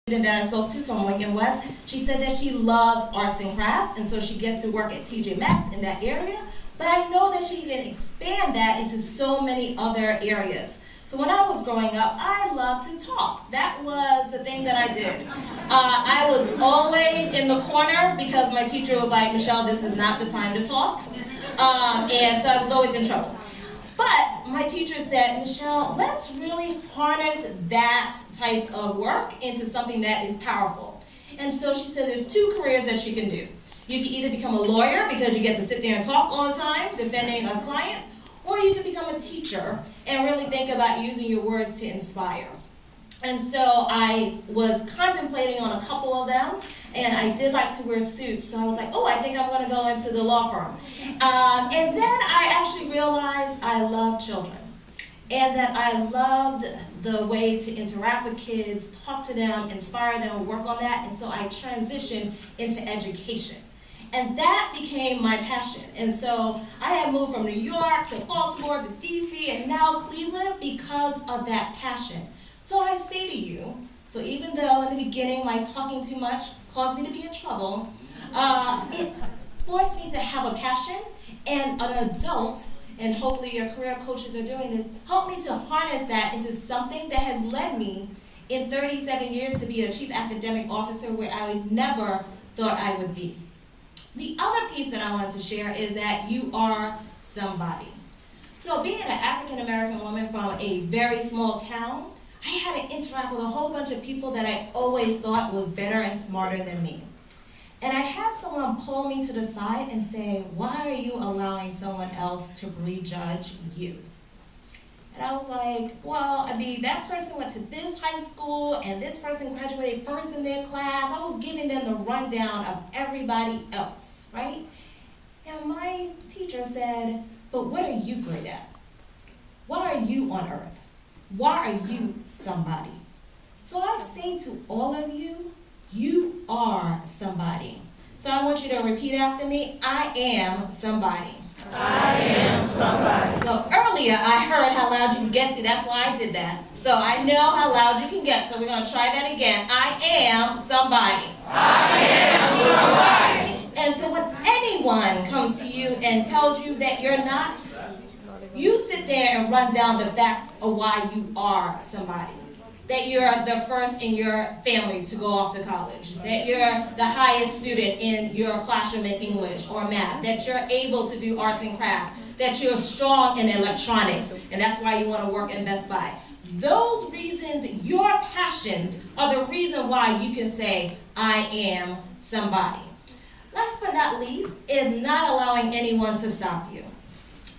student that I spoke to from Lincoln West, she said that she loves arts and crafts, and so she gets to work at TJ Maxx in that area. But I know that she can expand that into so many other areas. So when I was growing up, I loved to talk. That was the thing that I did. I was always in the corner because my teacher was like, Michelle, this is not the time to talk. And so I was always in trouble. But my teacher said, Michelle, let's really harness that type of work into something that is powerful. And so she said there's two careers that you can do. You can either become a lawyer because you get to sit there and talk all the time defending a client, or you can become a teacher and really think about using your words to inspire. And so I was contemplating on a couple of them, and I did like to wear suits, so I was like, oh, I think I'm going to go into the law firm. And then I actually realized I love children, and that I loved the way to interact with kids, talk to them, inspire them, work on that, and so I transitioned into education. And that became my passion. And so I had moved from New York to Baltimore to DC and now Cleveland because of that passion. So I say to you, so even though in the beginning my talking too much caused me to be in trouble, it forced me to have a passion, and an adult, and hopefully your career coaches are doing this, helped me to harness that into something that has led me in 37 years to be a chief academic officer where I never thought I would be. The other piece that I wanted to share is that you are somebody. So being an African American woman from a very small town, I had to interact with a whole bunch of people that I always thought was better and smarter than me. And I had someone pull me to the side and say, why are you allowing someone else to prejudge you? And I was like, well, I mean, that person went to this high school and this person graduated first in their class. I was giving them the rundown of everybody else, right? And my teacher said, but what are you great at? Why are you on earth? Why are you somebody? So I say to all of you, you are somebody. So I want you to repeat after me, I am somebody. I am somebody. So earlier I heard how loud you can get. See, that's why I did that. So I know how loud you can get. So we're going to try that again. I am somebody. I am somebody. And so when anyone comes to you and tells you that you're not, you sit there and run down the facts of why you are somebody. That you're the first in your family to go off to college, that you're the highest student in your classroom in English or math, that you're able to do arts and crafts, that you're strong in electronics, and that's why you want to work in Best Buy. Those reasons, your passions, are the reason why you can say, I am somebody. Last but not least is not allowing anyone to stop you.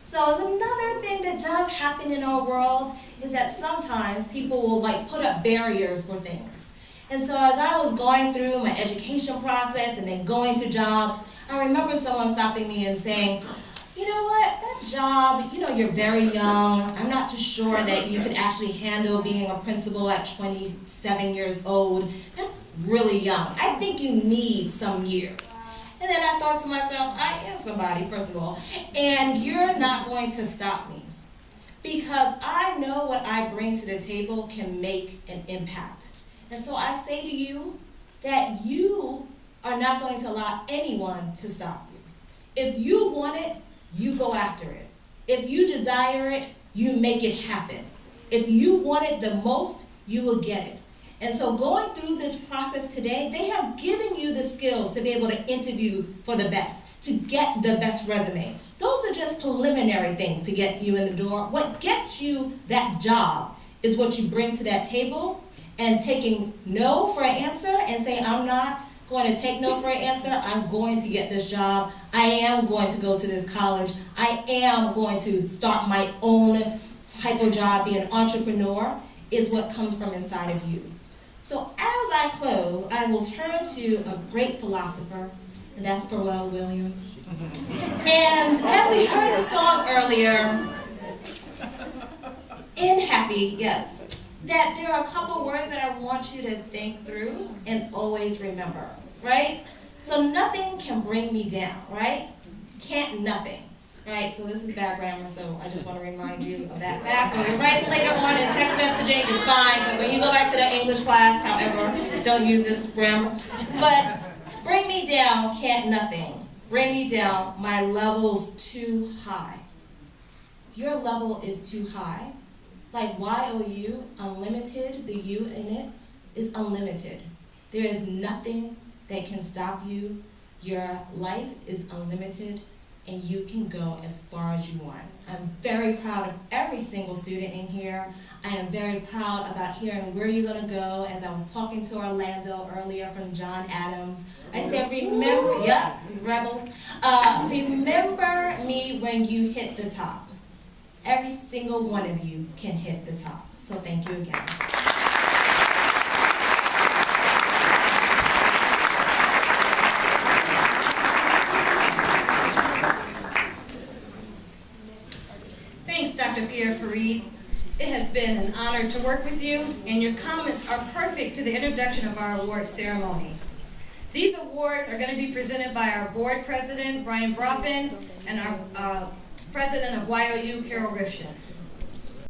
So another thing that does happen in our world is that sometimes people will put up barriers for things. And so as I was going through my education process and then going to jobs, I remember someone stopping me and saying, you know what, that job, you're very young. I'm not too sure that you could actually handle being a principal at 27 years old. That's really young. I think you need some years. And then I thought to myself, I am somebody, first of all, and you're not going to stop me because I know what I bring to the table can make an impact. And so I say to you that you are not going to allow anyone to stop you. If you want it, you go after it. If you desire it, you make it happen. If you want it the most, you will get it. And so going through this process today, they have given you the skills to be able to interview for the best, to get the best resume. Those are just preliminary things to get you in the door. What gets you that job is what you bring to that table, and taking no for an answer and saying, I'm not going to take no for an answer. I'm going to get this job. I am going to go to this college. I am going to start my own type of job, be an entrepreneur, is what comes from inside of you. So as I close, I will turn to a great philosopher, and that's Pharrell Williams. And as we heard the song earlier, in Happy, yes, that there are a couple words that I want you to think through and always remember, right? So nothing can bring me down, right? Can't nothing. Right, so this is bad grammar, so I just want to remind you of that fact. When you write it later on in text messaging, it's fine, but when you go back to that English class, however, don't use this grammar. But bring me down, can't nothing. Bring me down, my level's too high. Your level is too high. Like YOU, unlimited, the U in it is unlimited. There is nothing that can stop you. Your life is unlimited, and you can go as far as you want. I'm very proud of every single student in here. I am very proud about hearing where you're going to go. As I was talking to Orlando earlier from John Adams, I said, remember, yeah, rebels, remember me when you hit the top. Every single one of you can hit the top. So thank you again. Thanks, Dr. Pierre Farid. It has been an honor to work with you, and your comments are perfect to the introduction of our award ceremony. These awards are going to be presented by our board president, Brian Broppin, and our president of YOU, Carol Rifshin.